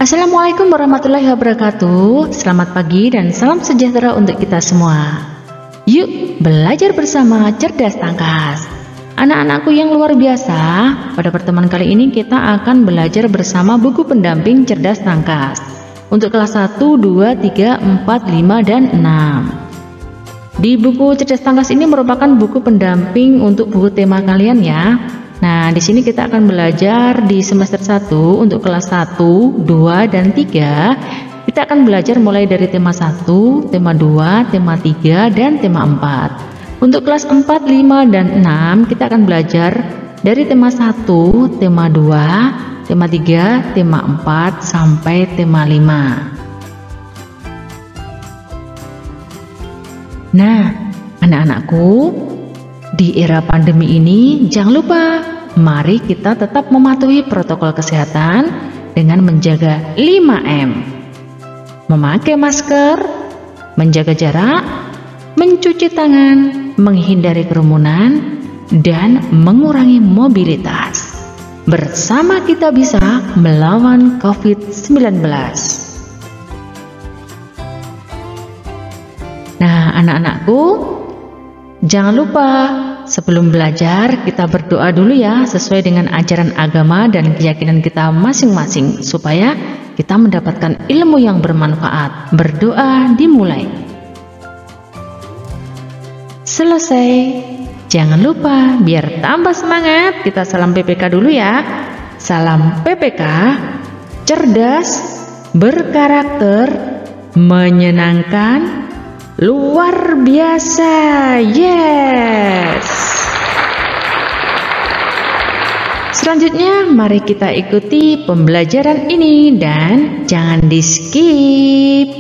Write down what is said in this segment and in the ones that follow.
Assalamualaikum warahmatullahi wabarakatuh. Selamat pagi dan salam sejahtera untuk kita semua. Yuk belajar bersama Cerdas Tangkas. Anak-anakku yang luar biasa, pada pertemuan kali ini kita akan belajar bersama buku pendamping Cerdas Tangkas untuk kelas 1, 2, 3, 4, 5, dan 6. Di buku Cerdas Tangkas ini merupakan buku pendamping untuk buku tema kalian ya. Nah, di sini kita akan belajar di semester 1 untuk kelas 1, 2, dan 3. Kita akan belajar mulai dari tema 1, tema 2, tema 3, dan tema 4. Untuk kelas 4, 5, dan 6 kita akan belajar dari tema 1, tema 2, tema 3, tema 4, sampai tema 5. Nah, anak-anakku, di era pandemi ini jangan lupa, mari kita tetap mematuhi protokol kesehatan dengan menjaga 5M. Memakai masker, menjaga jarak, mencuci tangan, menghindari kerumunan, dan mengurangi mobilitas. Bersama kita bisa melawan COVID-19. Nah, anak-anakku, jangan lupa sebelum belajar kita berdoa dulu ya, sesuai dengan ajaran agama dan keyakinan kita masing-masing, supaya kita mendapatkan ilmu yang bermanfaat. Berdoa dimulai. Selesai. Jangan lupa, biar tambah semangat, kita salam PPK dulu ya. Salam PPK, cerdas, berkarakter, menyenangkan, luar biasa. Yes. Selanjutnya mari kita ikuti pembelajaran ini dan jangan di skip.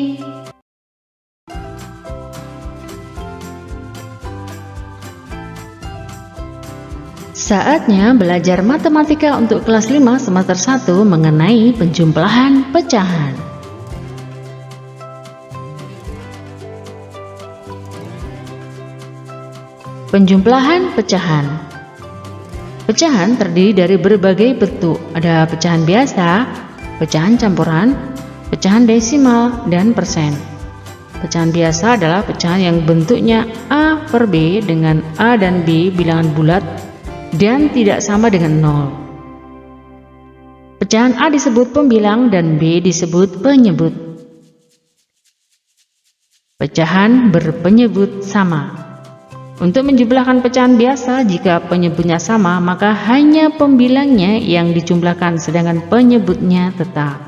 Saatnya belajar matematika untuk kelas 5 semester 1 mengenai penjumlahan pecahan. Penjumlahan pecahan. Pecahan terdiri dari berbagai bentuk. Ada pecahan biasa, pecahan campuran, pecahan desimal, dan persen. Pecahan biasa adalah pecahan yang bentuknya A per B dengan A dan B bilangan bulat dan tidak sama dengan 0. Pecahan A disebut pembilang dan B disebut penyebut. Pecahan berpenyebut sama. Untuk menjumlahkan pecahan biasa, jika penyebutnya sama, maka hanya pembilangnya yang dijumlahkan, sedangkan penyebutnya tetap.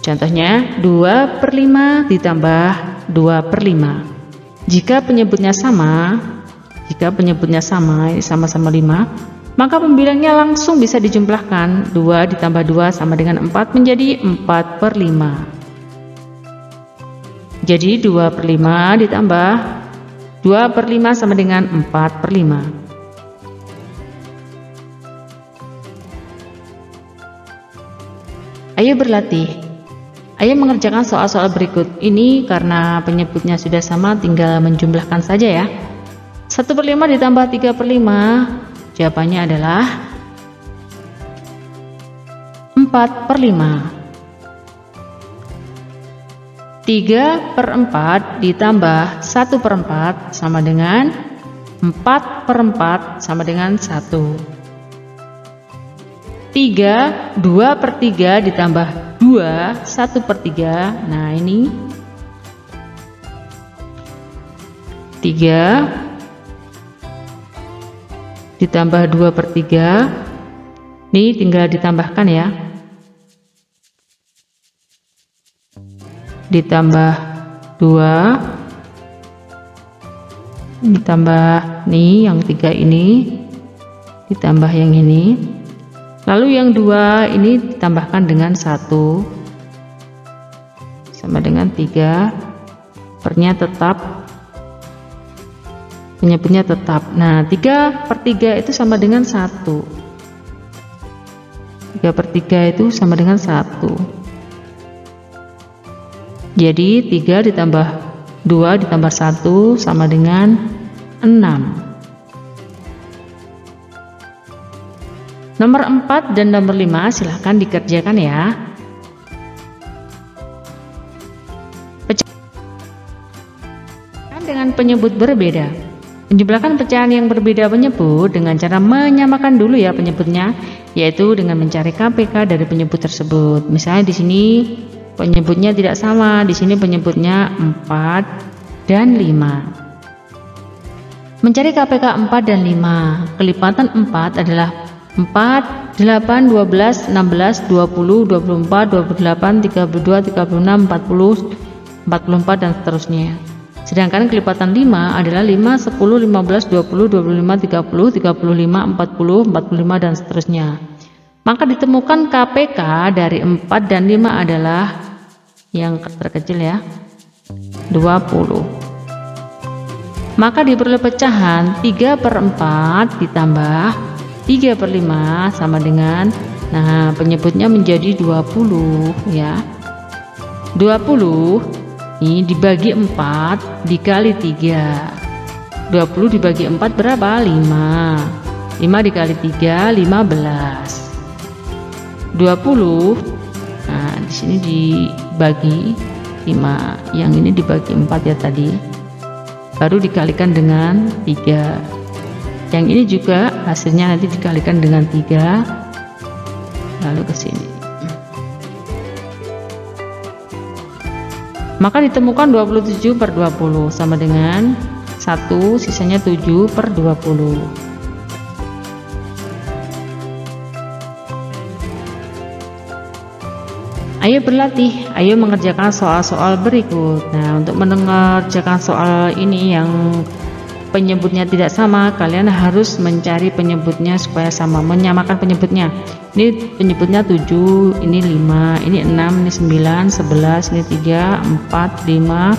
Contohnya, 2 per 5 ditambah 2 per 5. Jika penyebutnya sama, sama-sama 5, maka pembilangnya langsung bisa dijumlahkan. 2 ditambah 2 sama dengan 4 menjadi 4 per 5. Jadi 2 per 5 ditambah 2 per 5 sama dengan 4 per 5. Ayo berlatih. Ayo mengerjakan soal-soal berikut ini karena penyebutnya sudah sama, tinggal menjumlahkan saja ya. 1 per 5 ditambah 3 per 5, jawabannya adalah 4 per 5. 3 per 4 ditambah 1 per 4 sama dengan 4 per 4 sama dengan 1. 2 per 3 ditambah 2, 1 per 3. Nah ini 3 ditambah 2 per 3. Ini tinggal ditambahkan ya. Ditambah 2 ditambah nih yang 3 ini ditambah yang ini, lalu yang 2 ini ditambahkan dengan 1 sama dengan 3, pernya tetap, penyebutnya tetap. Nah 3 per 3 itu sama dengan 1, 3 per 3 itu sama dengan 1. Jadi 3 ditambah 2 ditambah 1 sama dengan 6. Nomor 4 dan nomor 5 silahkan dikerjakan ya. Pecahan dengan penyebut berbeda. Menjumlahkan pecahan yang berbeda penyebut dengan cara menyamakan dulu ya penyebutnya, yaitu dengan mencari KPK dari penyebut tersebut. Misalnya di sini penyebutnya tidak sama, di sini penyebutnya 4 dan 5. Mencari KPK 4 dan 5. Kelipatan 4 adalah 4, 8, 12, 16, 20, 24, 28, 32, 36, 40, 44 dan seterusnya. Sedangkan kelipatan 5 adalah 5, 10, 15, 20, 25, 30, 35, 40, 45 dan seterusnya. Maka ditemukan KPK dari 4 dan 5 adalah yang terkecil ya, 20. Maka diperoleh pecahan 3/4 ditambah 3/5 sama dengan, nah penyebutnya menjadi 20 ya. 20 ini dibagi 4 dikali 3. 20 dibagi 4 berapa? 5. 5 dikali 3 15. 20, nah di sini dibagi 5, yang ini dibagi 4 ya tadi, baru dikalikan dengan 3. Yang ini juga hasilnya nanti dikalikan dengan 3, lalu ke sini. Maka ditemukan 27/20 sama dengan 1, sisanya 7/20. Ayo berlatih, ayo mengerjakan soal-soal berikut. Nah, untuk mengerjakan soal ini yang penyebutnya tidak sama, kalian harus mencari penyebutnya supaya sama, menyamakan penyebutnya. Ini penyebutnya 7, ini 5, ini 6, ini 9, 11, ini 3, 4, 5,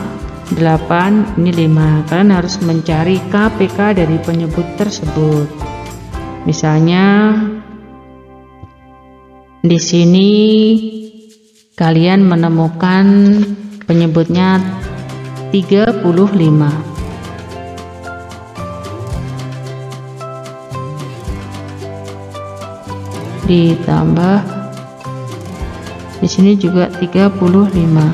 8, ini 5. Kalian harus mencari KPK dari penyebut tersebut. Misalnya di sini kalian menemukan penyebutnya 35. Ditambah di sini juga 35.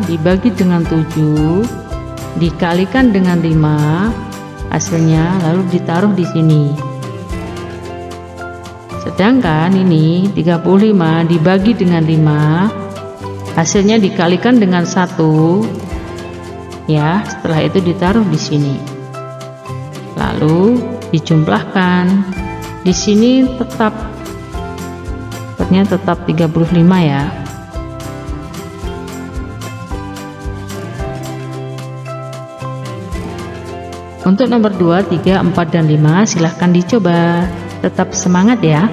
Dibagi dengan 7 dikalikan dengan 5 hasilnya, lalu ditaruh di sini. Sedangkan ini 35 dibagi dengan 5 hasilnya dikalikan dengan 1 ya, setelah itu ditaruh di sini, lalu dijumlahkan. Di sini tetap 35 ya. Untuk nomor 2, 3, 4 dan 5 silahkan dicoba, tetap semangat ya.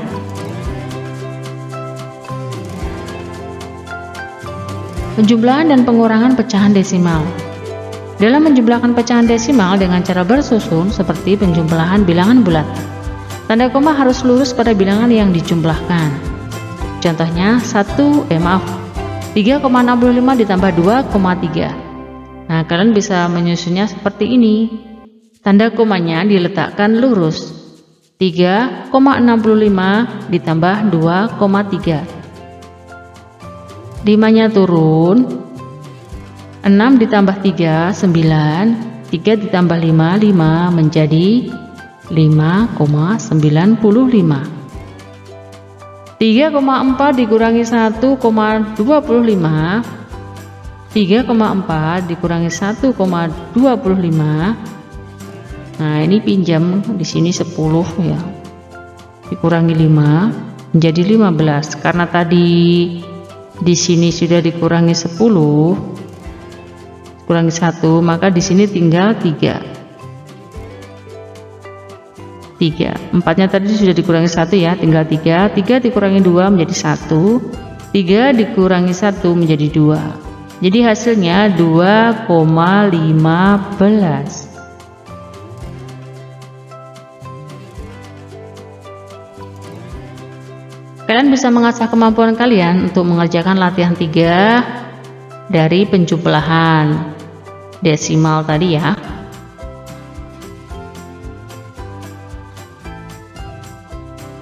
Penjumlahan dan pengurangan pecahan desimal. Dalam menjumlahkan pecahan desimal dengan cara bersusun seperti penjumlahan bilangan bulat, tanda koma harus lurus pada bilangan yang dijumlahkan. Contohnya 3,65 ditambah 2,3. Nah, kalian bisa menyusunnya seperti ini. Tanda komanya diletakkan lurus. 3,65 ditambah 2,3. 5-nya turun. 6 ditambah 3, 9. 3 ditambah 5, 5 menjadi 5,95. 3,4 dikurangi 1,25. 3,4 dikurangi 1,25. Nah, ini pinjam di sini 10 ya. Dikurangi 5 menjadi 15. Karena tadi di sini sudah dikurangi 10, kurangi 1, maka di sini tinggal 3. 4-nya tadi sudah dikurangi 1 ya, tinggal 3. 3 dikurangi 2 menjadi 1. 3 dikurangi 1 menjadi 2. Jadi hasilnya 2,15. Kalian bisa mengasah kemampuan kalian untuk mengerjakan latihan 3 dari penjumlahan desimal tadi ya.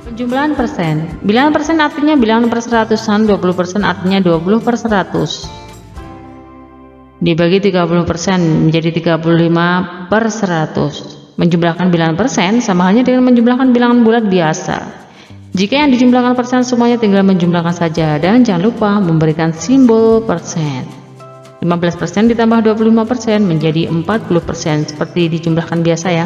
Penjumlahan persen. Bilangan persen artinya bilangan perseratusan, 20% artinya 20/100. Dibagi 30% menjadi 35/100. Menjumlahkan bilangan persen sama halnya dengan menjumlahkan bilangan bulat biasa. Jika yang dijumlahkan persen semuanya tinggal menjumlahkan saja dan jangan lupa memberikan simbol persen. 15% ditambah 25% menjadi 40% seperti dijumlahkan biasa ya.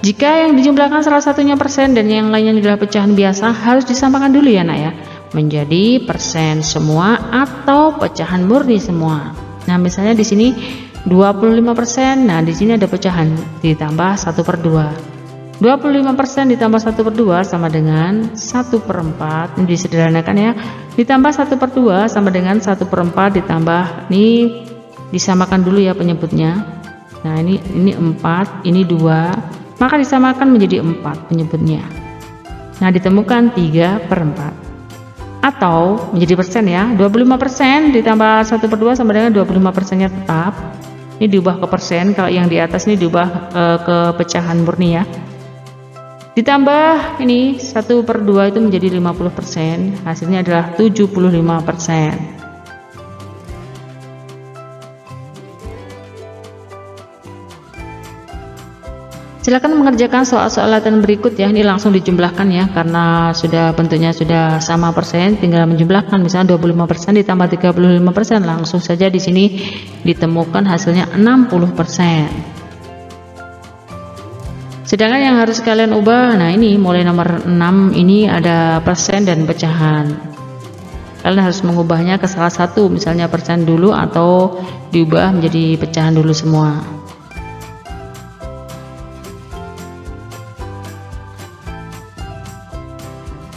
Jika yang dijumlahkan salah satunya persen dan yang lainnya adalah pecahan biasa, harus disamakan dulu ya nak ya, menjadi persen semua atau pecahan murni semua. Nah misalnya di sini 25%, nah di sini ada pecahan ditambah 1/2. 25% ditambah 1/2 sama dengan 1/4. Ini disederhanakan ya, ditambah 1/2 sama dengan 1/4 ditambah, ini disamakan dulu ya penyebutnya. Nah ini 4, ini 2, maka disamakan menjadi 4 penyebutnya. Nah ditemukan 3/4 atau menjadi persen ya, 25% ditambah 1/2 sama dengan 25%-nya tetap. Ini diubah ke persen, kalau yang di atas ini diubah ke pecahan murni ya. Ditambah ini 1/2 itu menjadi 50%, hasilnya adalah 75%. Silakan mengerjakan soal-soal latihan berikut ya. Ini langsung dijumlahkan ya, karena sudah bentuknya sudah sama persen, tinggal menjumlahkan. Misalnya 25% ditambah 35%, langsung saja di sini ditemukan hasilnya 60%. Sedangkan yang harus kalian ubah, nah ini mulai nomor 6 ini ada persen dan pecahan. Kalian harus mengubahnya ke salah satu, misalnya persen dulu atau diubah menjadi pecahan dulu semua.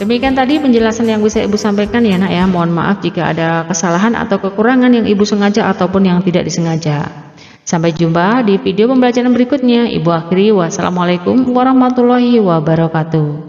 Demikian tadi penjelasan yang bisa Ibu sampaikan ya nak ya. Mohon maaf jika ada kesalahan atau kekurangan yang Ibu sengaja ataupun yang tidak disengaja. Sampai jumpa di video pembelajaran berikutnya. Ibu akhiri, wassalamualaikum warahmatullahi wabarakatuh.